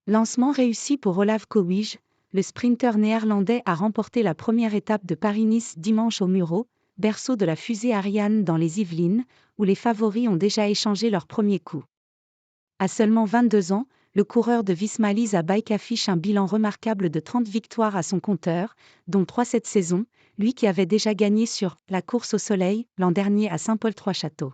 Lancement réussi pour Olav Kooij, le sprinter néerlandais a remporté la première étape de Paris-Nice dimanche au Mureaux, berceau de la fusée Ariane dans les Yvelines, où les favoris ont déjà échangé leur premier coup. À seulement 22 ans, le coureur de Visma Lease Bike affiche un bilan remarquable de 30 victoires à son compteur, dont 3 cette saison, lui qui avait déjà gagné sur la course au soleil l'an dernier à Saint-Paul-Trois-Châteaux.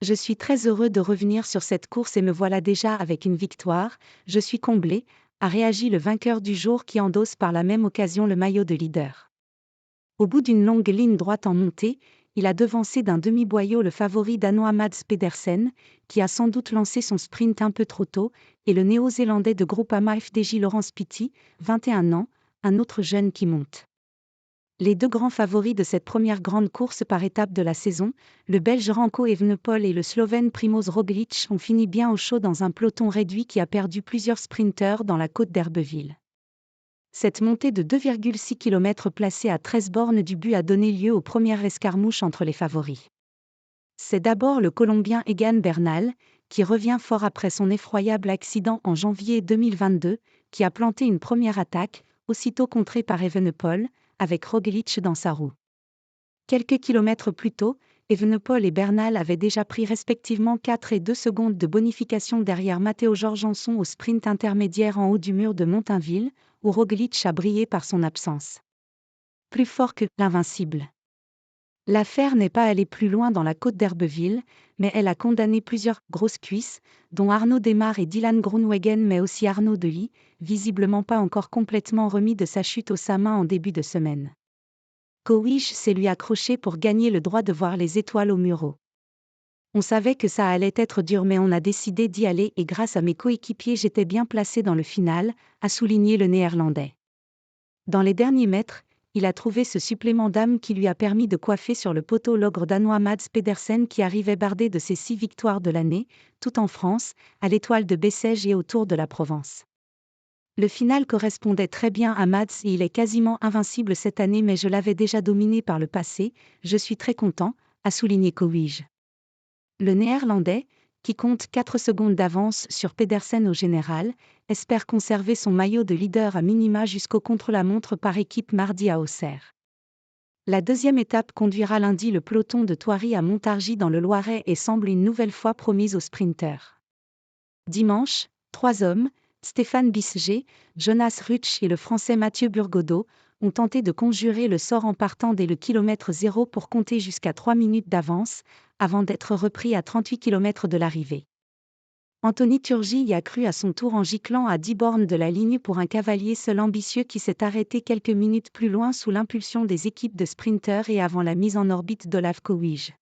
Je suis très heureux de revenir sur cette course et me voilà déjà avec une victoire, je suis comblé, a réagi le vainqueur du jour qui endosse par la même occasion le maillot de leader. Au bout d'une longue ligne droite en montée, il a devancé d'un demi-boyau le favori danois Mads Pedersen, qui a sans doute lancé son sprint un peu trop tôt, et le néo-zélandais de Groupama FDJ Laurens Pitty, 21 ans, un autre jeune qui monte. Les deux grands favoris de cette première grande course par étape de la saison, le Belge Remco Evenepoel et le Slovène Primož Roglič ont fini bien au chaud dans un peloton réduit qui a perdu plusieurs sprinteurs dans la côte d'Herbeville. Cette montée de 2,6 km placée à 13 bornes du but a donné lieu aux premières escarmouches entre les favoris. C'est d'abord le Colombien Egan Bernal, qui revient fort après son effroyable accident en janvier 2022, qui a planté une première attaque, aussitôt contrée par Evenepoel, avec Roglič dans sa roue. Quelques kilomètres plus tôt, Evenepoel et Bernal avaient déjà pris respectivement 4 et 2 secondes de bonification derrière Matteo Jorgenson au sprint intermédiaire en haut du mur de Montainville, où Roglič a brillé par son absence. Plus fort que l'invincible. L'affaire n'est pas allée plus loin dans la côte d'Herbeville, mais elle a condamné plusieurs « grosses cuisses », dont Arnaud Démare et Dylan Groenewegen mais aussi Arnaud Delis, visiblement pas encore complètement remis de sa chute au Sama en début de semaine. Kooij s'est lui accroché pour gagner le droit de voir les étoiles au Mureaux. On savait que ça allait être dur mais on a décidé d'y aller et grâce à mes coéquipiers j'étais bien placé dans le final, a souligné le Néerlandais. Dans les derniers mètres, il a trouvé ce supplément d'âme qui lui a permis de coiffer sur le poteau l'ogre danois Mads Pedersen qui arrivait bardé de ses 6 victoires de l'année, tout en France, à l'Étoile de Bessèges et au Tour de la Provence. Le final correspondait très bien à Mads et il est quasiment invincible cette année mais je l'avais déjà dominé par le passé, je suis très content, a souligné Kooij. Le Néerlandais, qui compte 4 secondes d'avance sur Pedersen au général, espère conserver son maillot de leader à minima jusqu'au contre-la-montre par équipe mardi à Auxerre. La deuxième étape conduira lundi le peloton de Thoiry à Montargis dans le Loiret et semble une nouvelle fois promise aux sprinteurs. Dimanche, 3 hommes, Stéphane Bissegé, Jonas Rutsch et le Français Mathieu Burgodeau, ont tenté de conjurer le sort en partant dès le kilomètre 0 pour compter jusqu'à 3 minutes d'avance, avant d'être repris à 38 km de l'arrivée. Anthony Turgis y a cru à son tour en giclant à 10 bornes de la ligne pour un cavalier seul ambitieux qui s'est arrêté quelques minutes plus loin sous l'impulsion des équipes de sprinteurs et avant la mise en orbite d'Olav Kooij.